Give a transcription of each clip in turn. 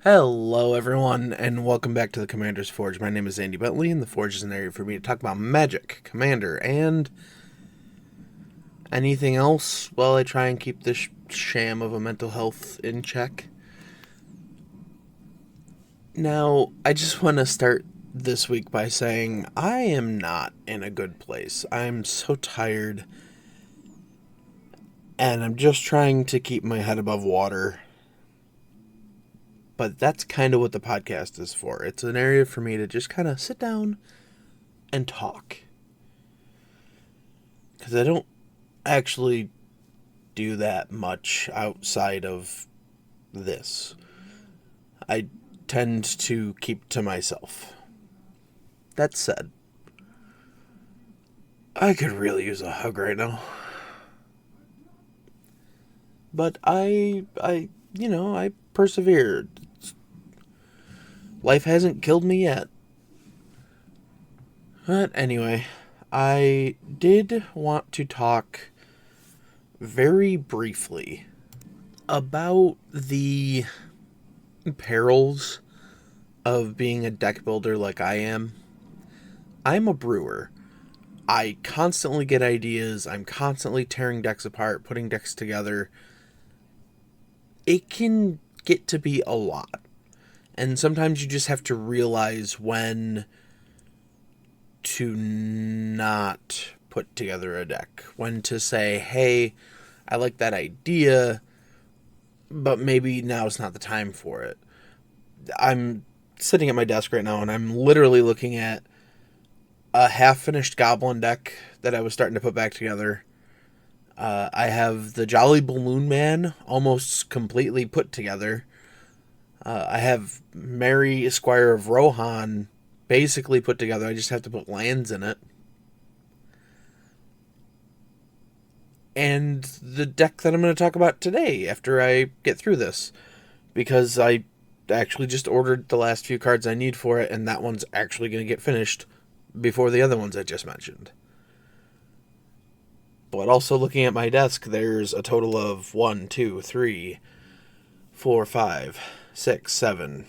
Hello, everyone, and welcome back to the Commander's Forge. My name is Andy Bentley, and the Forge is an area for me to talk about magic, Commander, and anything else while I try and keep this sham of a mental health in check. Now, I just want to start this week by saying I am not in a good place. I'm so tired, and I'm just trying to keep my head above water. But that's kind of what the podcast is for. It's an area for me to just kind of sit down and talk. Because I don't actually do that much outside of this. I tend to keep to myself. That said, I could really use a hug right now. But I persevered. Life hasn't killed me yet. But anyway, I did want to talk very briefly about the perils of being a deck builder like I am. I'm a brewer. I constantly get ideas. I'm constantly tearing decks apart, putting decks together. It can get to be a lot. And sometimes you just have to realize when to not put together a deck. When to say, hey, I like that idea, but maybe now's not the time for it. I'm sitting at my desk right now and I'm literally looking at a half-finished goblin deck that I was starting to put back together. I have the Jolly Balloon Man almost completely put together. I have Mary Esquire of Rohan basically put together. I just have to put lands in it. And the deck that I'm going to talk about today after I get through this. Because I actually just ordered the last few cards I need for it, and that one's actually going to get finished before the other ones I just mentioned. But also looking at my desk, there's a total of 1, 2, 3, 4, 5, 6, 7,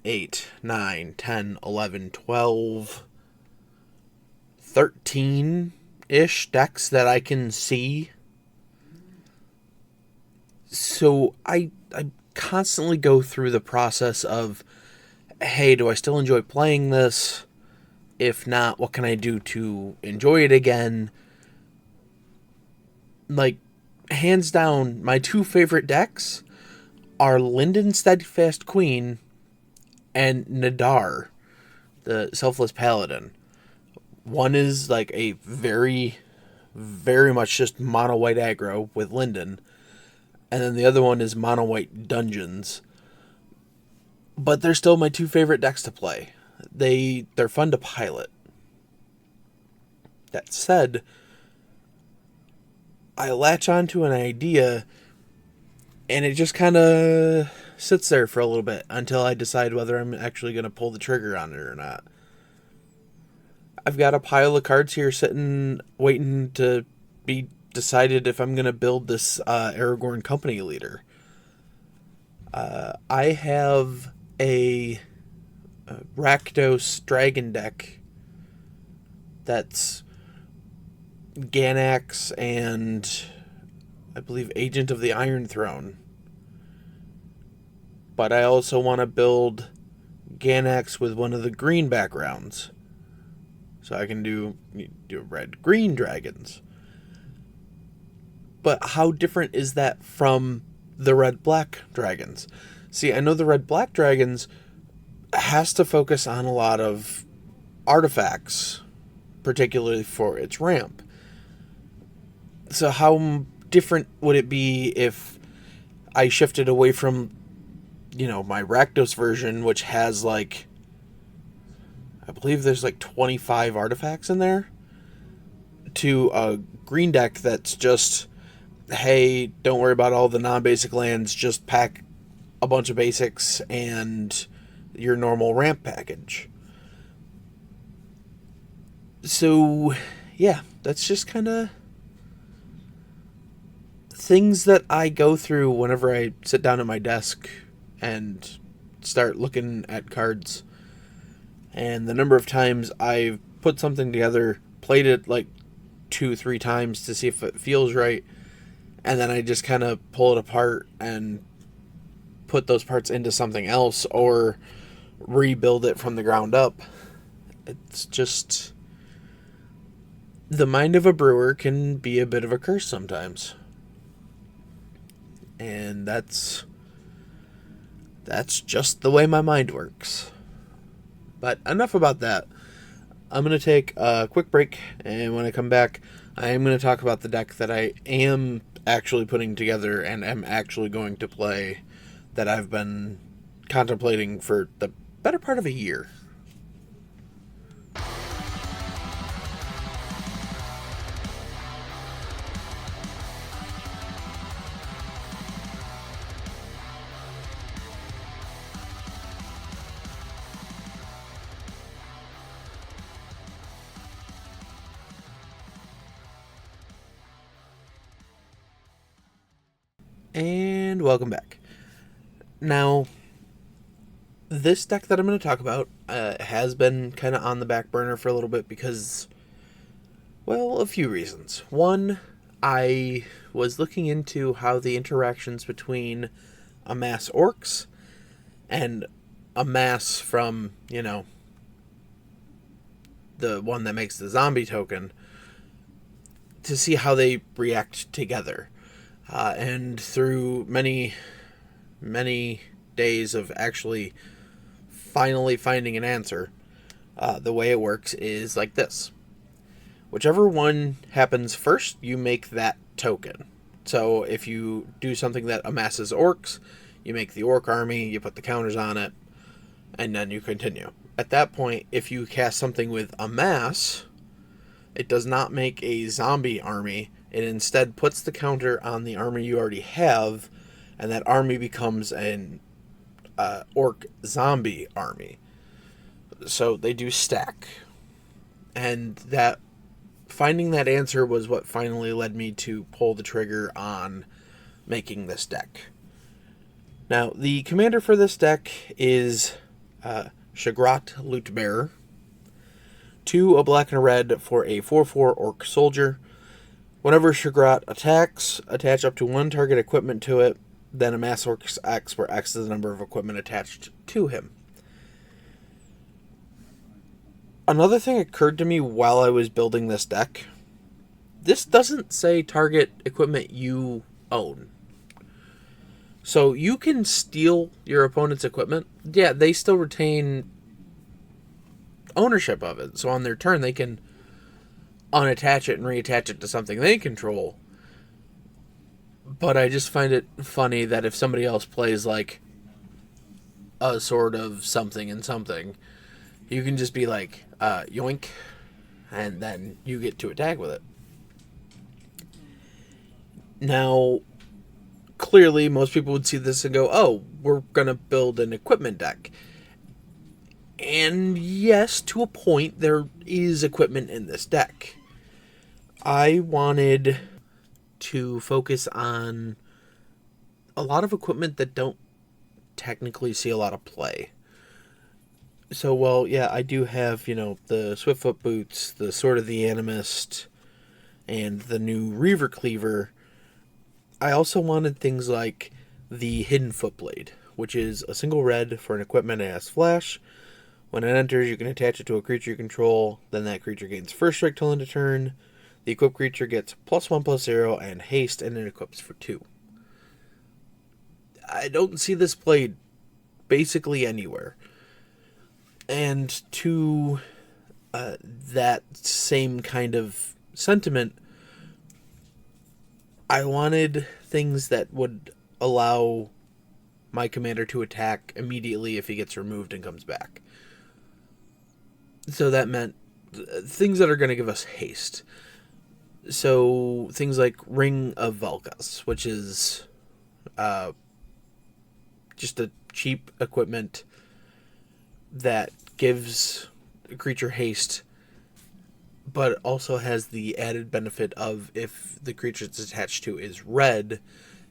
8, 9, 10, 11, 12, 13-ish decks that I can see. So I constantly go through the process of, hey, do I still enjoy playing this? If not, what can I do to enjoy it again? Like, hands down, my two favorite decks are Linden Steadfast Queen and Nadar, the Selfless Paladin. One is like a very, very much just mono white aggro with Linden, and then the other one is mono white dungeons. But they're still my two favorite decks to play. They're fun to pilot. That said, I latch onto an idea and it just kind of sits there for a little bit until I decide whether I'm actually going to pull the trigger on it or not. I've got a pile of cards here sitting, waiting to be decided if I'm going to build this Aragorn company leader. I have a Rakdos dragon deck that's Ganax and I believe Agent of the Iron Throne. But I also want to build Ganax with one of the green backgrounds. So I can do red-green dragons. But how different is that from the red-black dragons? See, I know the red-black dragons has to focus on a lot of artifacts, particularly for its ramp. So how different would it be if I shifted away from, my Rakdos version, which has I believe there's 25 artifacts in there, to a green deck that's just, hey, don't worry about all the non-basic lands, just pack a bunch of basics and your normal ramp package. So, yeah, that's just kind of things that I go through whenever I sit down at my desk and start looking at cards. And the number of times I've put something together, played it like 2-3 times to see if it feels right, and then I just kind of pull it apart and put those parts into something else or rebuild it from the ground up. It's just... the mind of a brewer can be a bit of a curse sometimes. And that's just the way my mind works. But enough about that. I'm going to take a quick break, and when I come back, I am going to talk about the deck that I am actually putting together and am actually going to play, that I've been contemplating for the better part of a year. And welcome back. Now, this deck that I'm going to talk about has been kind of on the back burner for a little bit because, well, a few reasons. One, I was looking into how the interactions between amass orcs and amass from, the one that makes the zombie token, to see how they react together. And through many, many days of actually finally finding an answer, the way it works is like this. Whichever one happens first, you make that token. So if you do something that amasses orcs, you make the orc army, you put the counters on it, and then you continue. At that point, if you cast something with amass, it does not make a zombie army. It instead puts the counter on the army you already have, and that army becomes an orc zombie army. So they do stack. And that finding that answer was what finally led me to pull the trigger on making this deck. Now, the commander for this deck is Shagrat Lootbearer. 2, a black and a red for a 4/4 orc soldier. Whenever Shagrat attacks, attach up to 1 target equipment to it, then amass orcs X, where X is the number of equipment attached to him. Another thing occurred to me while I was building this deck. This doesn't say target equipment you own. So you can steal your opponent's equipment. Yeah, they still retain ownership of it. So on their turn, they can unattach it and reattach it to something they control. But I just find it funny that if somebody else plays like a sort of something and something, you can just be like, yoink, and then you get to attack with it. Now, clearly, most people would see this and go, oh, we're going to build an equipment deck. And yes, to a point, there is equipment in this deck. I wanted to focus on a lot of equipment that don't technically see a lot of play. So, well, yeah, I do have, the Swiftfoot boots, the Sword of the Animist, and the new Reaver Cleaver. I also wanted things like the Hidden Footblade, which is a single red for an equipment that has flash. When it enters, you can attach it to a creature you control, then that creature gains first strike till end of turn. The equipped creature gets +1/+0 and haste, and it equips for 2. I don't see this played basically anywhere. And to that same kind of sentiment, I wanted things that would allow my commander to attack immediately if he gets removed and comes back. So that meant things that are going to give us haste. So things like Ring of Valkas, which is just a cheap equipment that gives a creature haste, but also has the added benefit of if the creature it's attached to is red,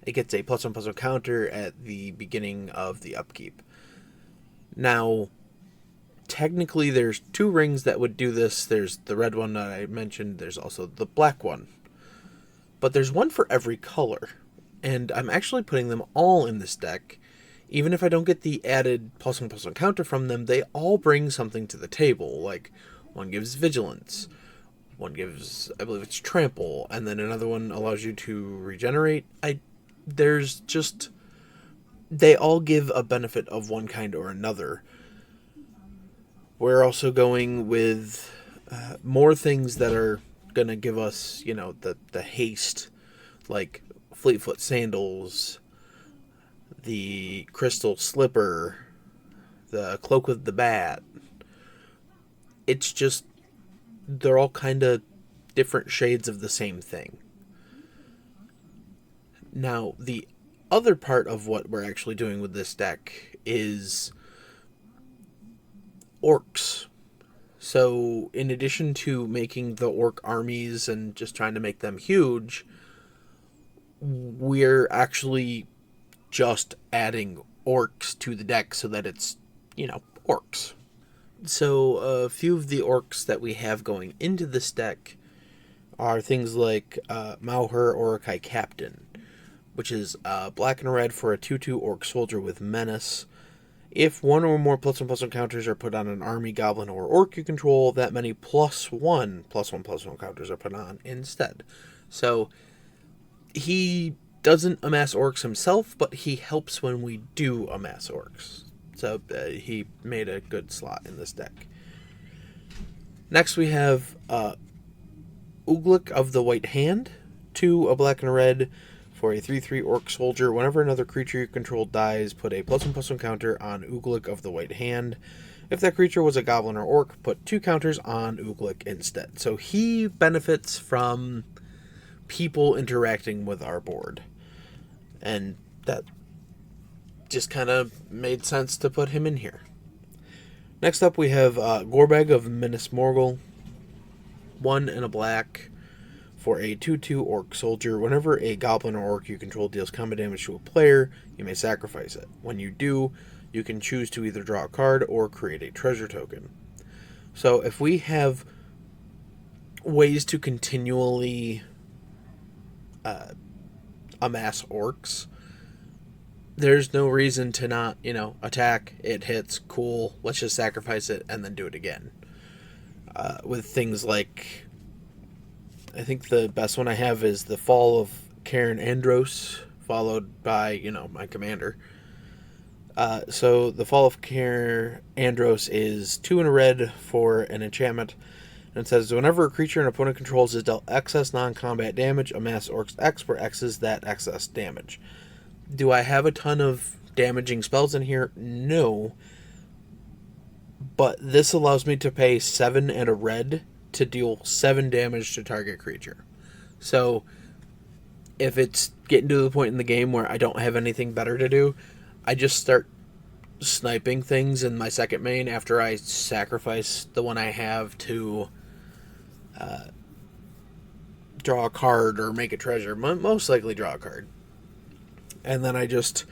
it gets a +1/+1 counter at the beginning of the upkeep. Now, technically there's 2 rings that would do this. There's the red one that I mentioned, there's also the black one. But there's one for every color. And I'm actually putting them all in this deck. Even if I don't get the added +1/+1 counter from them, they all bring something to the table. Like, one gives vigilance, one gives, I believe it's trample, and then another one allows you to regenerate. There's just, they all give a benefit of one kind or another. We're also going with more things that are going to give us, the haste, like Fleetfoot Sandals, the Crystal Slipper, the Cloak with the Bat. It's just, they're all kind of different shades of the same thing. Now, the other part of what we're actually doing with this deck is orcs. So, in addition to making the orc armies and just trying to make them huge, we're actually just adding orcs to the deck so that it's, orcs. So, a few of the orcs that we have going into this deck are things like Mauher Orokai Captain, which is black and red for a 2/2 orc soldier with menace. If 1 or more +1/+1 counters are put on an army, goblin, or orc you control, that many +1/+1/+1 counters are put on instead. So, he doesn't amass orcs himself, but he helps when we do amass orcs. So he made a good slot in this deck. Next we have Uglik of the White Hand, 2 a black and a red for a 3/3 orc soldier. Whenever another creature you control dies, put a +1/+1 counter on Uglik of the White Hand. If that creature was a goblin or orc, put 2 counters on Uglik instead. So he benefits from people interacting with our board. And that just kind of made sense to put him in here. Next up we have Gorbag of Minas Morgul, 1 and a black for a 2/2 orc soldier. Whenever a goblin or orc you control deals combat damage to a player, you may sacrifice it. When you do, you can choose to either draw a card or create a treasure token. So if we have ways to continually amass orcs, there's no reason to not, attack, it hits, cool, let's just sacrifice it and then do it again. With things like, I think the best one I have is the Fall of Cairn Andros, followed by, my commander. So the Fall of Cairn Andros is 2 and a red for an enchantment. And it says, whenever a creature an opponent controls is dealt excess non-combat damage, amass orcs X, where X is that excess damage. Do I have a ton of damaging spells in here? No. But this allows me to pay 7 and a red to deal 7 damage to target creature. So, if it's getting to the point in the game where I don't have anything better to do, I just start sniping things in my second main after I sacrifice the one I have to draw a card or make a treasure. Most likely draw a card. And then I just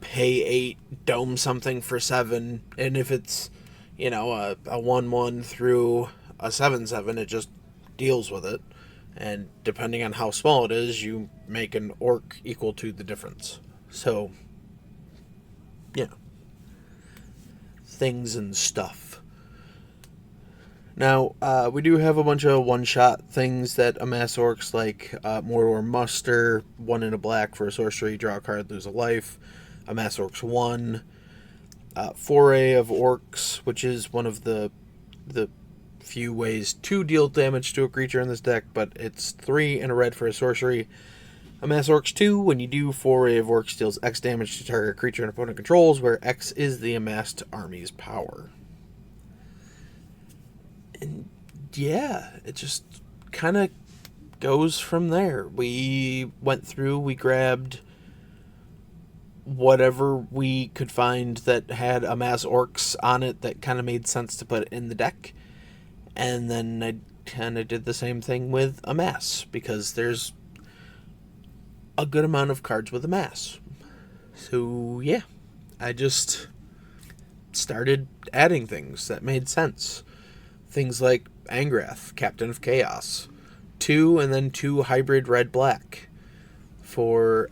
pay 8, dome something for 7, and if it's, a 1/1 through a 7/7, it just deals with it. And depending on how small it is, you make an orc equal to the difference. So, things and stuff. Now, we do have a bunch of one-shot things that amass orcs, like Mordor Muster, 1 in a black for a sorcery, draw a card, lose a life. Amass orcs 1. Foray of Orcs, which is one of the few ways to deal damage to a creature in this deck, but it's 3 and a red for a sorcery. Amass Orcs 2, when you do, Foray of Orcs deals X damage to target creature an opponent controls, where X is the amassed army's power. And yeah, it just kind of goes from there. We went through, we grabbed whatever we could find that had amass orcs on it that kind of made sense to put in the deck. And then I kind of did the same thing with amass, because there's a good amount of cards with amass. So yeah, started adding things that made sense. Things like Angrath, Captain of Chaos. 2 and then 2 hybrid red-black for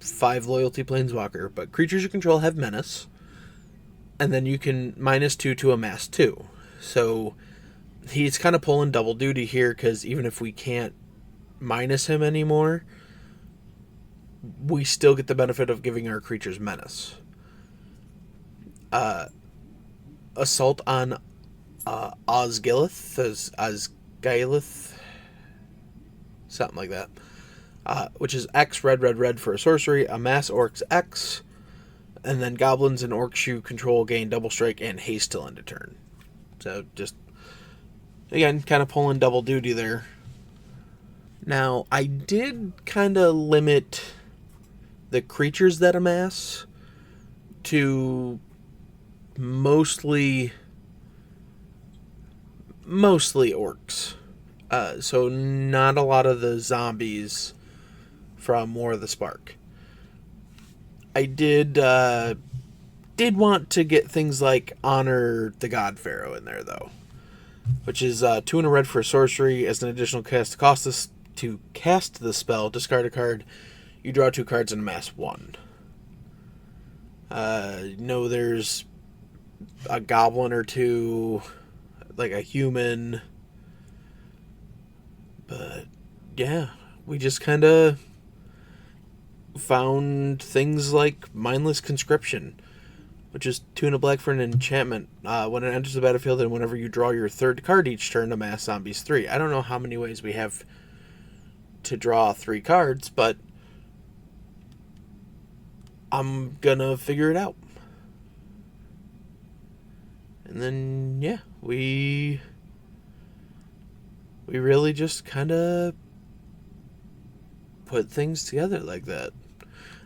5 loyalty planeswalker. But creatures you control have menace. And then you can -2 to amass 2. So he's kind of pulling double duty here, because even if we can't minus him anymore, we still get the benefit of giving our creatures menace. Assault on Osgilith, something like that, which is X red for a sorcery, amass orcs X, and then goblins and orcs you control gain double strike and haste till end of turn. So just, again, kind of pulling double duty there. Now, I did kind of limit the creatures that amass to mostly orcs. So not a lot of the zombies from War of the Spark. I did want to get things like Honor the God Pharaoh in there, though, which is 2 and a red for a sorcery. As an additional cast cost to cast the spell, discard a card. You draw 2 cards and amass 1. No, there's a goblin or 2, like a human. But yeah, we just kind of found things like Mindless Conscription, which is 2 and a black for an enchantment. When it enters the battlefield and whenever you draw your 3rd card each turn, amass zombies 3. I don't know how many ways we have to draw 3 cards, but I'm gonna figure it out. And then, yeah, we really just kind of put things together like that.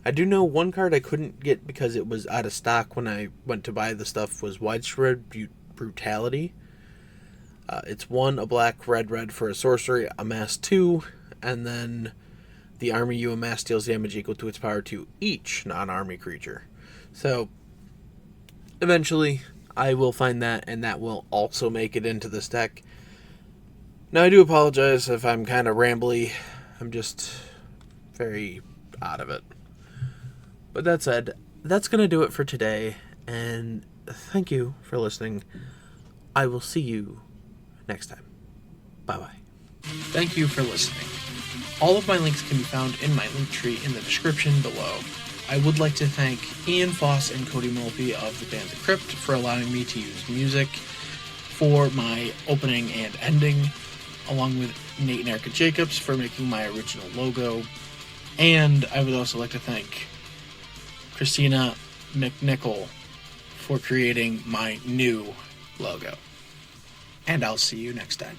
I do know one card I couldn't get because it was out of stock when I went to buy the stuff was Widespread Brutality. It's 1, a black, red for a sorcery, amass 2, and then the army you amass deals damage equal to its power to each non-army creature. So, eventually, I will find that, and that will also make it into this deck. Now, I do apologize if I'm kind of rambly. I'm just very out of it. But that said, that's going to do it for today, and thank you for listening. I will see you next time. Bye-bye. Thank you for listening. All of my links can be found in my link tree in the description below. I would like to thank Ian Foss and Cody Mulpey of the band The Crypt for allowing me to use music for my opening and ending, along with Nate and Erica Jacobs for making my original logo. And I would also like to thank Christina McNichol for creating my new logo. And I'll see you next time.